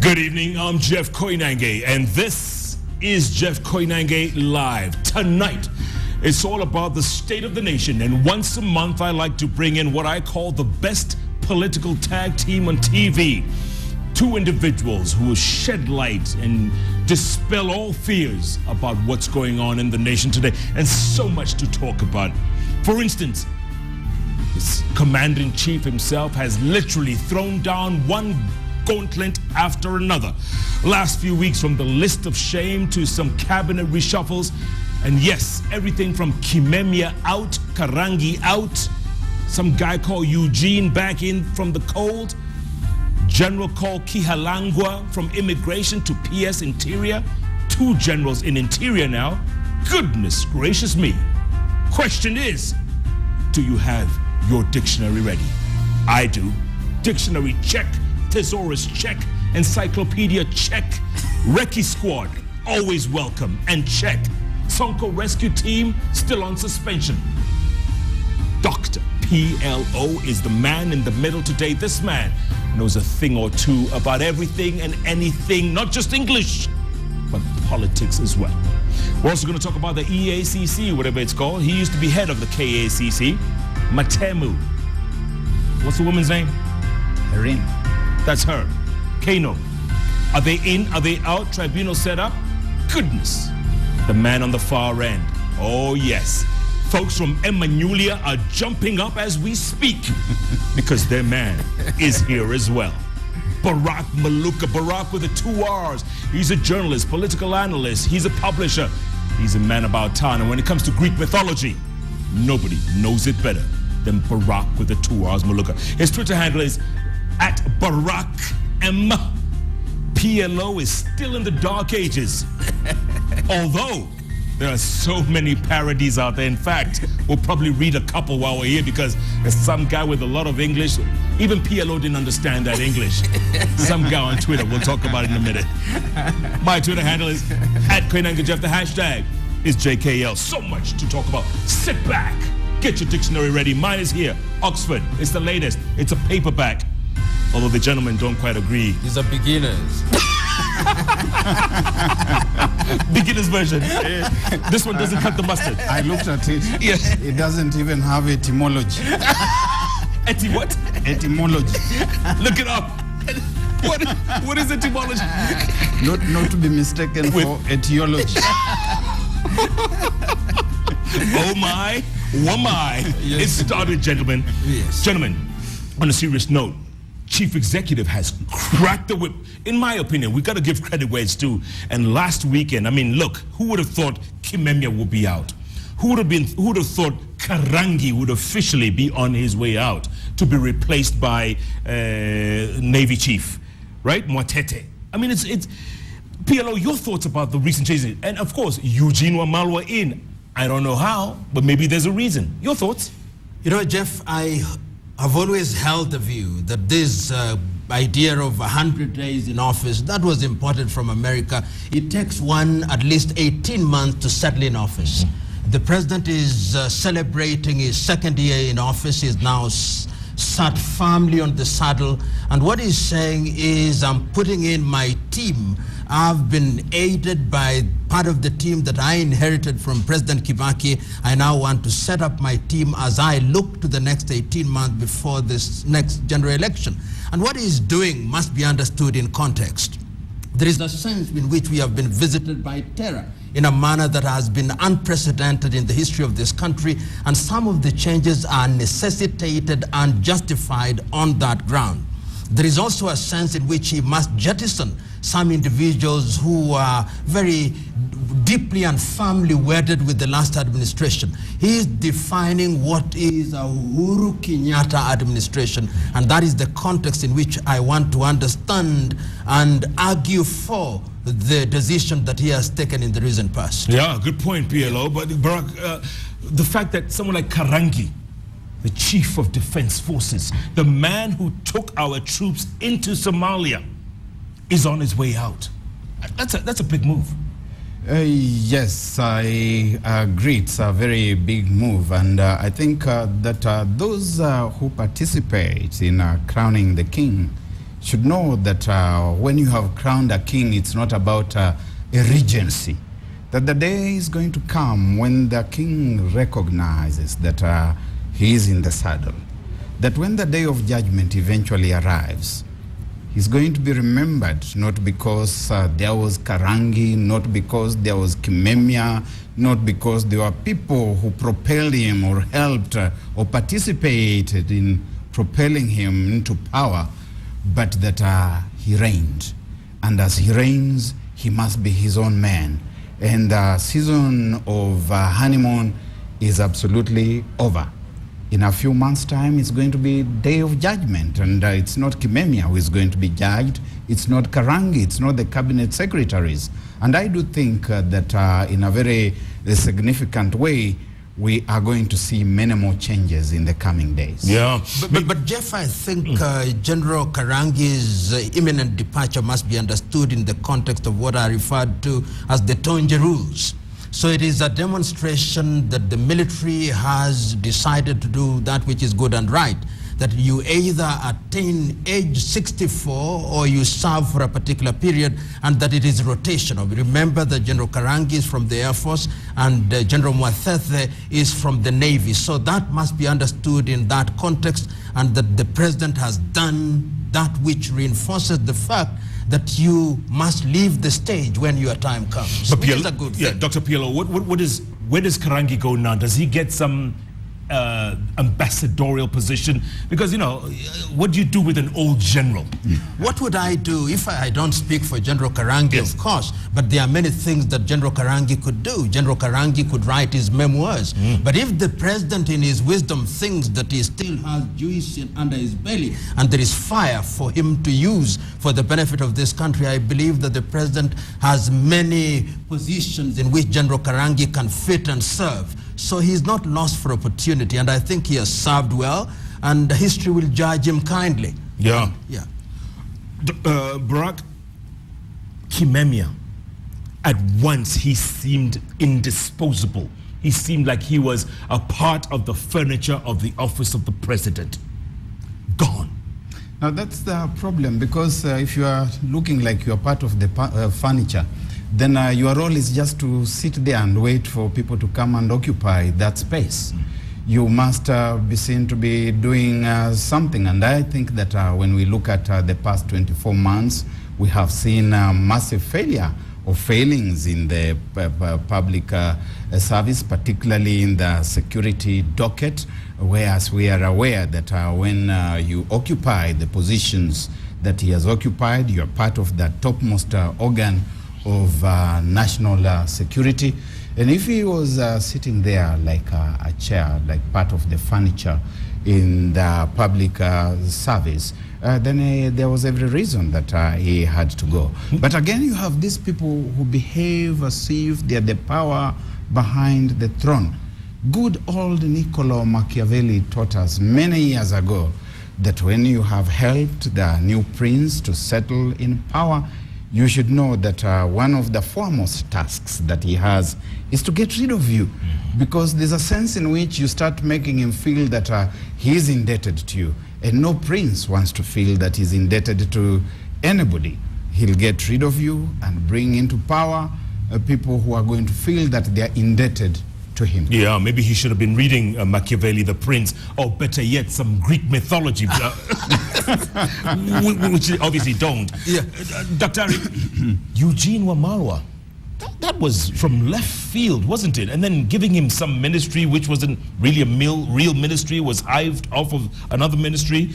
Good evening, I'm Jeff Koinange, and this is Jeff Koinange Live. Tonight, it's all about the state of the nation, and once a month I like to bring in what I call the best political tag team on TV. Two individuals who will shed light and dispel all fears about what's going on in the nation today, and so much to talk about. For instance, his commander-in-chief himself has literally thrown down one gauntlet after another. Last few weeks, from the list of shame to some cabinet reshuffles, and yes, everything from Kimemia out, Karangi out, some guy called Eugene back in from the cold, general called Kihalangwa from immigration to PS Interior, two generals in Interior now. Goodness gracious me. Question is, do you have your dictionary ready? I do. Dictionary check, thesaurus check, encyclopedia check, Recce squad always welcome and check. Sonko rescue team still on suspension. Dr. PLO is the man in the middle today. This man knows a thing or two about everything and anything, not just English, but politics as well. We're also going to talk about the EACC, whatever it's called. He used to be head of the KACC. Matemu. What's the woman's name? Erin. That's her. Kano. Are they in? Are they out? Tribunal set up? Goodness. The man on the far end. Oh, yes. Folks from Emanuelia are jumping up as we speak because their man is here as well. Barrack Muluka. Barrack with the 2 R's. He's a journalist, political analyst. He's a publisher. He's a man about town. And when it comes to Greek mythology, nobody knows it better than Barrack with the 2 R's, Muluka. His Twitter handle is @BarackM. PLO is still in the dark ages. Although there are so many parodies out there. In fact, we'll probably read a couple while we're here because there's some guy with a lot of English. Even PLO didn't understand that English. Some guy on Twitter. We'll talk about it in a minute. My Twitter handle is @KoinangeJeff. The hashtag is JKL. So much to talk about. Sit back. Get your dictionary ready. Mine is here. Oxford. It's the latest. It's a paperback. Although the gentlemen don't quite agree. These are beginners. Beginner's version. This one doesn't cut the mustard. I looked at it. Yes. It doesn't even have etymology. What? Etymology. Look it up. What is etymology? Not to be mistaken for etiology. Oh my, oh my. Yes. It started, gentlemen. Yes. Gentlemen, on a serious note, Chief Executive has cracked the whip. In my opinion, we got to give credit where it's due. And last weekend, I mean, look, who would have thought Kimemia would be out? Who would have thought Karangi would officially be on his way out to be replaced by Navy Chief, right? Mwatete. I mean, it's PLO, your thoughts about the recent changes. And of course, Eugene Wamalwa in. I don't know how, but maybe there's a reason. Your thoughts? You know, Jeff, I've always held the view that this idea of 100 days in office, that was imported from America. It takes one at least 18 months to settle in office. The president is celebrating his second year in office. He's now sat firmly on the saddle. And what he's saying is, I'm putting in my team. I've been aided by part of the team that I inherited from President Kibaki. I now want to set up my team as I look to the next 18 months before this next general election. And what he's doing must be understood in context. There is a sense in which we have been visited by terror in a manner that has been unprecedented in the history of this country, and some of the changes are necessitated and justified on that ground. There is also a sense in which he must jettison some individuals who are very deeply and firmly wedded with the last administration. He is defining what is a Uhuru Kenyatta administration, and that is the context in which I want to understand and argue for the decision that he has taken in the recent past. Yeah, good point, PLO. But Barrack, the fact that someone like Karangi, the Chief of Defense Forces, the man who took our troops into Somalia, is on his way out. That's a big move. Yes, I agree. It's a very big move, and I think that those who participate in crowning the king should know that when you have crowned a king, it's not about a regency. That the day is going to come when the king recognizes that he is in the saddle. That when the day of judgment eventually arrives, he's going to be remembered not because there was Karangi, not because there was Kimemia, not because there were people who propelled him or helped or participated in propelling him into power, but that he reigned. And as he reigns, he must be his own man. And the season of honeymoon is absolutely over. In a few months' time, it's going to be day of judgment. And it's not Kimemia who is going to be judged. It's not Karangi. It's not the cabinet secretaries. And I do think that in a very significant way, we are going to see many more changes in the coming days. Yeah. But Jeff, I think General Karangi's imminent departure must be understood in the context of what I referred to as the Tonje rules. So it is a demonstration that the military has decided to do that which is good and right, that you either attain age 64 or you serve for a particular period, and that it is rotational. Remember that General Karangi is from the Air Force and General Mwathethe is from the Navy. So that must be understood in that context, and that the president has done that which reinforces the fact that you must leave the stage when your time comes, which is a good thing. Yeah, Dr. PLO, where does Karangi go now? Does he get some ambassadorial position? Because, you know, what do you do with an old general? What would I do if I don't speak for General Karangi, yes, of course, but there are many things that General Karangi could do. General Karangi could write his memoirs. But if the president in his wisdom thinks that he still has juice under his belly and there is fire for him to use for the benefit of this country, I believe that the president has many positions in which General Karangi can fit and serve. So he's not lost for opportunity, and I think he has served well, and history will judge him kindly. Yeah. Yeah. Barrack, Kimemia, at once he seemed indisposable. He seemed like he was a part of the furniture of the office of the president. Gone. Now that's the problem, because if you are looking like you are part of the furniture, then your role is just to sit there and wait for people to come and occupy that space. You must be seen to be doing something. And I think that when we look at the past 24 months, we have seen massive failure or failings in the public service, particularly in the security docket, whereas we are aware that when you occupy the positions that he has occupied, you are part of the topmost organ of national security. And if he was sitting there like a chair, like part of the furniture in the public service, then there was every reason that he had to go. But again, you have these people who behave as if they're the power behind the throne. Good old Niccolo Machiavelli taught us many years ago that when you have helped the new prince to settle in power, you should know that one of the foremost tasks that he has is to get rid of you, because there's a sense in which you start making him feel that he is indebted to you, and no prince wants to feel that he's indebted to anybody. He'll get rid of you and bring into power people who are going to feel that they're indebted to him. Yeah, maybe he should have been reading Machiavelli the Prince, or better yet, some Greek mythology, which they obviously don't. Yeah. Dr. Ari, Eugene Wamalwa, that was from left field, wasn't it? And then giving him some ministry which wasn't really a real ministry, was hived off of another ministry.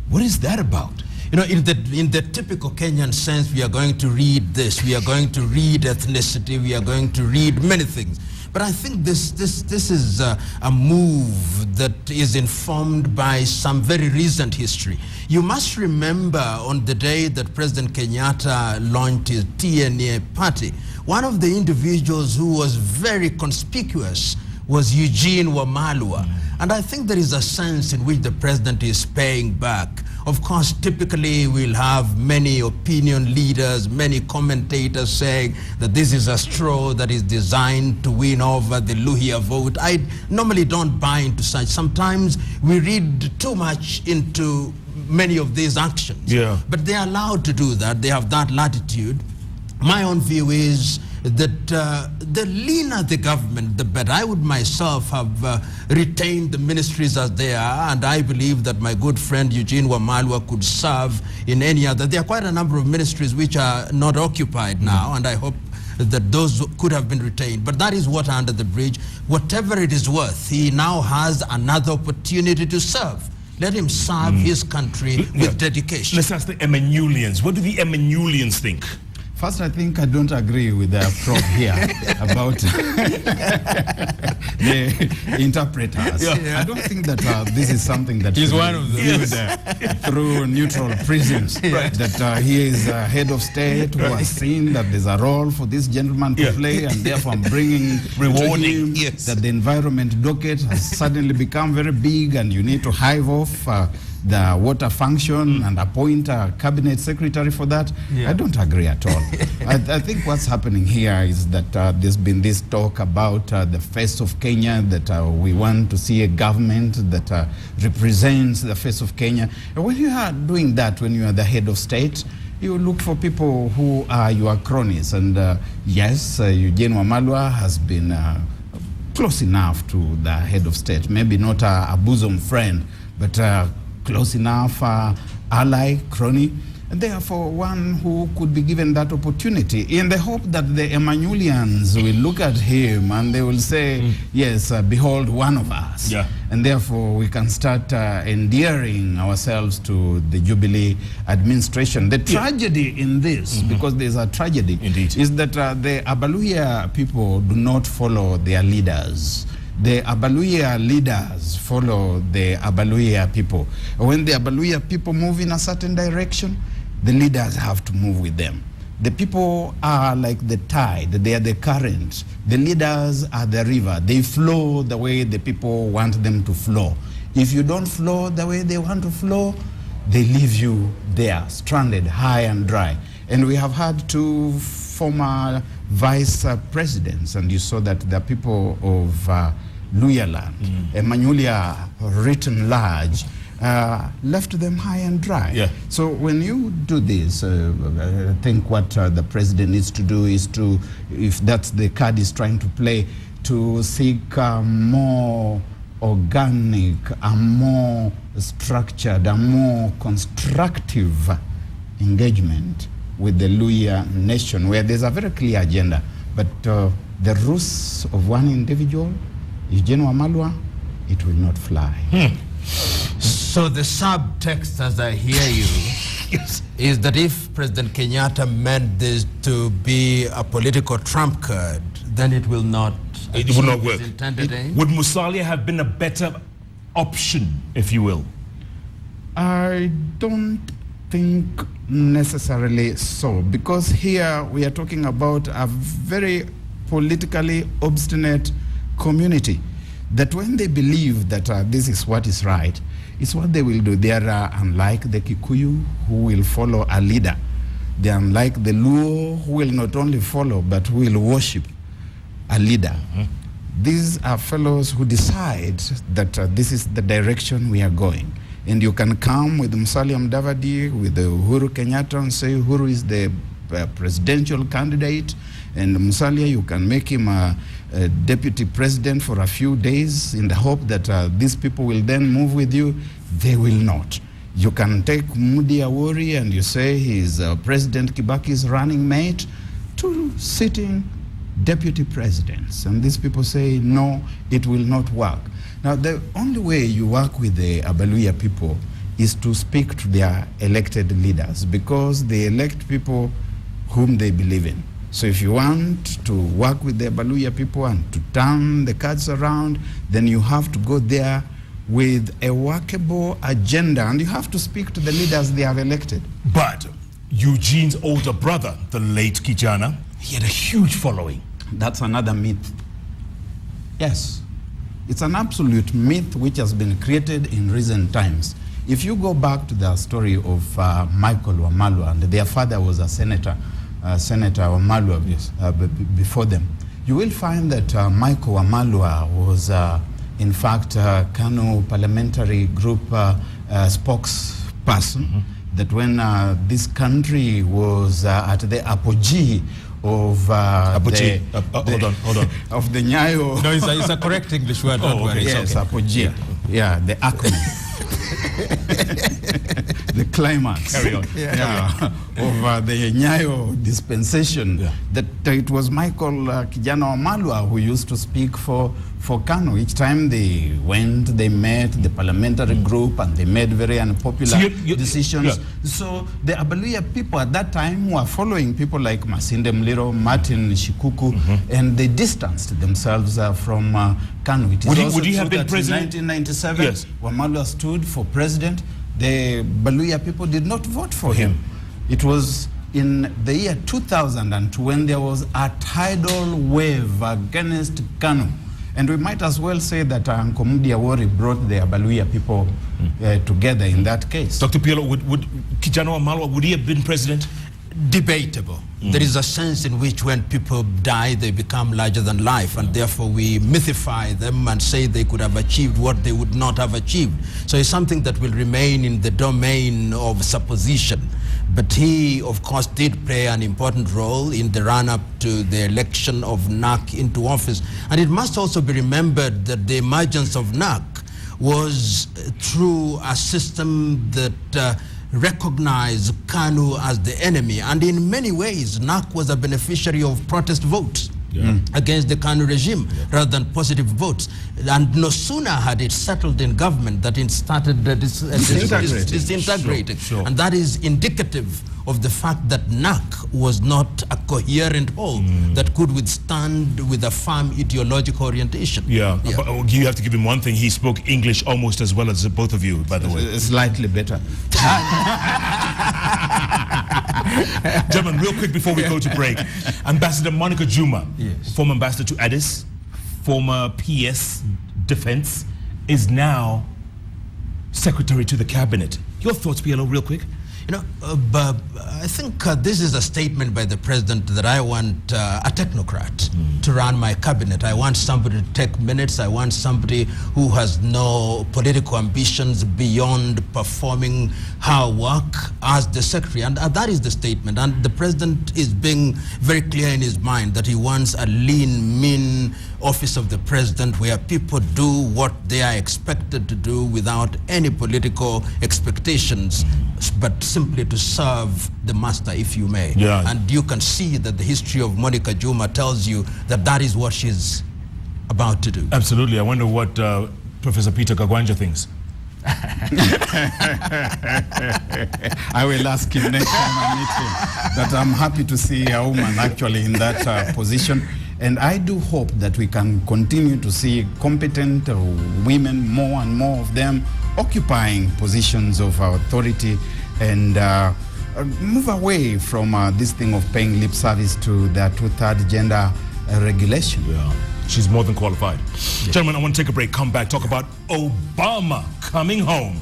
What is that about? You know, in the typical Kenyan sense, we are going to read this, we are going to read ethnicity, we are going to read many things. But I think this is a move that is informed by some very recent history. You must remember on the day that President Kenyatta launched his TNA party, one of the individuals who was very conspicuous was Eugene Wamalwa. And I think there is a sense in which the president is paying back. Of course, typically we'll have many opinion leaders, many commentators saying that this is a straw that is designed to win over the Luhya vote. I normally don't buy into such. Sometimes we read too much into many of these actions. Yeah. But they're allowed to do that. They have that latitude. My own view is that the leaner the government, the better. I would myself have retained the ministries as they are, and I believe that my good friend Eugene Wamalwa could serve in any other. There are quite a number of ministries which are not occupied now, and I hope that those could have been retained. But that is water under the bridge. Whatever it is worth, he now has another opportunity to serve. Let him serve his country with dedication. Let's ask the Emmanuelians. What do the Emmanuelians think? First, I think I don't agree with the prof here about the interpreters. Yeah. I don't think that this is something that He's should one be of them. viewed through neutral prisms. Right. That he is a head of state who has seen that there's a role for this gentleman to play, and therefore I'm bringing Rewarding, to him yes. that the environment docket has suddenly become very big, and you need to hive off the water function and appoint a cabinet secretary for that. I don't agree at all. I think what's happening here is that there's been this talk about the face of Kenya, that we want to see a government that represents the face of Kenya. And when you are doing that, when you are the head of state, you look for people who are your cronies. And yes, Eugene Wamalwa has been close enough to the head of state, maybe not a bosom friend, but close enough ally, crony, and therefore one who could be given that opportunity in the hope that the Emmanuelians will look at him and they will say, yes, behold one of us. Yeah. And therefore we can start endearing ourselves to the Jubilee administration. The tragedy in this, because there's a tragedy, Indeed. is that the Abaluya people do not follow their leaders. The Abaluya leaders follow the Abaluya people. When the Abaluya people move in a certain direction, the leaders have to move with them. The people are like the tide, they are the current. The leaders are the river. They flow the way the people want them to flow. If you don't flow the way they want to flow, they leave you there, stranded, high and dry. And we have had two former vice presidents, and you saw that the people of Luyaland, Emmanuelia written large, left them high and dry. Yeah. So when you do this, I think what the president needs to do is to, if that's the card he's trying to play, to seek more organic, a more structured, a more constructive engagement with the Luya nation, where there's a very clear agenda. But the ruse of one individual, Eugene Wamalwa, it will not fly. So the subtext, as I hear you, is that if President Kenyatta meant this to be a political trump card, then it will not. It will not work. its intended aim? Would Musalia have been a better option, if you will? I don't think necessarily so, because here we are talking about a very politically obstinate community that when they believe that this is what is right, it's what they will do. They are unlike the Kikuyu, who will follow a leader. They are unlike the Luo, who will not only follow but who will worship a leader. These are fellows who decide that this is the direction we are going. And you can come with Musalia Mudavadi, with Uhuru Kenyatta, and say Uhuru is the presidential candidate, and Musalia, you can make him a deputy president for a few days in the hope that these people will then move with you. They will not. You can take Mudi Awori and you say he's President Kibaki's running mate to sitting deputy presidents. And these people say, no, it will not work. Now, the only way you work with the Abaluya people is to speak to their elected leaders, because they elect people whom they believe in. So if you want to work with the Abaluya people and to turn the cards around, then you have to go there with a workable agenda, and you have to speak to the leaders they have elected. But Eugene's older brother, the late Kijana, he had a huge following. That's another myth. Yes, it's an absolute myth which has been created in recent times. If you go back to the story of Michael Wamalwa, and their father was a senator, Senator Wamalwa before them, you will find that Michael Wamalwa was in fact Kanu parliamentary group person, that when this country was at the apogee of apogee. Hold on. of the Nyayo. No, it's a correct English word. Don't worry. Yes, okay. apogee. Yeah, the acme. The climax. Carry on. Of the Nyayo dispensation. Yeah. That it was Michael Kijana Wamalwa who used to speak for Kanu. Each time they went, they met the parliamentary group and they made very unpopular decisions. Yeah. So the Abaluya people at that time were following people like Masinde Mliro, Martin Shikuku, and they distanced themselves from Kanu. It is Would he have been that president? In 1997, Yes. Wamalwa stood for president. The Baluya people did not vote for him. It was in the year 2002 when there was a tidal wave against Kanu. And we might as well say that Nkomudi Awori brought the Baluya people together in that case. Dr. PLO, would Kijana Wamalwa, would he have been president? Debatable. There is a sense in which when people die, they become larger than life, and therefore we mythify them and say they could have achieved what they would not have achieved. So it's something that will remain in the domain of supposition. But he, of course, did play an important role in the run-up to the election of NAC into office. And it must also be remembered that the emergence of NAC was through a system that recognized Kanu as the enemy, and in many ways NAC was a beneficiary of protest votes against the Kanu regime rather than positive votes. And no sooner had it settled in government that it started disintegrating. Sure. And that is indicative of the fact that NAC was not a coherent whole that could withstand with a firm ideological orientation. But you have to give him one thing. He spoke English almost as well as both of you, by the way. Slightly better. Gentlemen, real quick before we go to break. Ambassador Monica Juma, former ambassador to Addis, former PS Defense, is now secretary to the cabinet. Your thoughts, PLO, real quick? You know, I think this is a statement by the president that I want a technocrat to run my cabinet. I want somebody to take minutes. I want somebody who has no political ambitions beyond performing her work as the secretary. And that is the statement. And the president is being very clear in his mind that he wants a lean, mean office of the president where people do what they are expected to do without any political expectations, but simply to serve the master, if you may. And you can see that the history of Monica Juma tells you that that is what she's about to do. Absolutely. I wonder what Professor Peter Kagwanja thinks. I will ask him next time I meet him. But I'm happy to see a woman actually in that position. And I do hope that we can continue to see competent women, more and more of them, occupying positions of authority and move away from this thing of paying lip service to the two-third gender regulation. She's more than qualified. Gentlemen, I want to take a break, come back, talk about Obama coming home.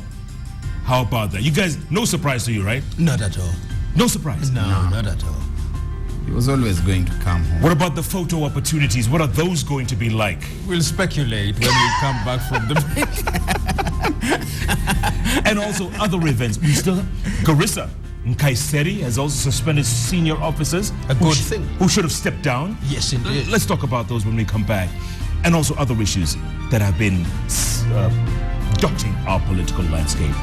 How about that? You guys, no surprise to you, right? Not at all. No surprise? No, not at all. He was always going to come home. What about the photo opportunities? What are those going to be like? We'll speculate when we come back from the break. And also other events. We still Garissa Nkaiseri has also suspended senior officers. A good thing. Who should have stepped down. Yes, indeed. Let's talk about those when we come back. And also other issues that have been dotting our political landscape.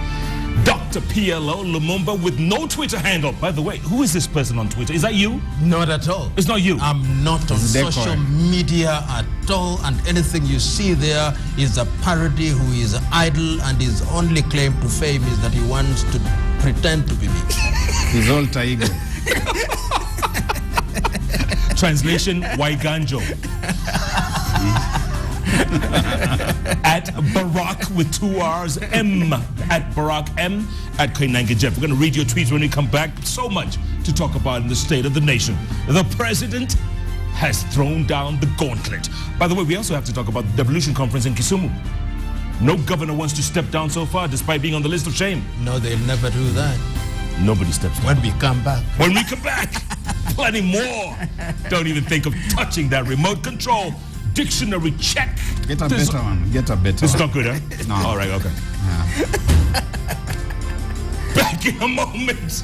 Dr. PLO Lumumba with no Twitter handle. By the way, who is this person on Twitter? Is that you? Not at all. It's not you. I'm not on social media at all, and anything you see there is a parody who is idle, and his only claim to fame is that he wants to pretend to be me. His alter ego. Translation, Waiganjo. At Barrack with 2 R's, M at Barrack, M at Koinange Jeff. We're going to read your tweets when we come back. So much to talk about in the state of the nation. The president has thrown down the gauntlet. By the way, we also have to talk about the devolution conference in Kisumu. No governor wants to step down so far, despite being on the list of shame. No, they'll never do that. Nobody steps down. When we come back. When we come back, plenty more. Don't even think of touching that remote control. Dictionary check. Get a better one. Get a better one. This is not good, huh? No. All right, okay. Yeah. taking a moment.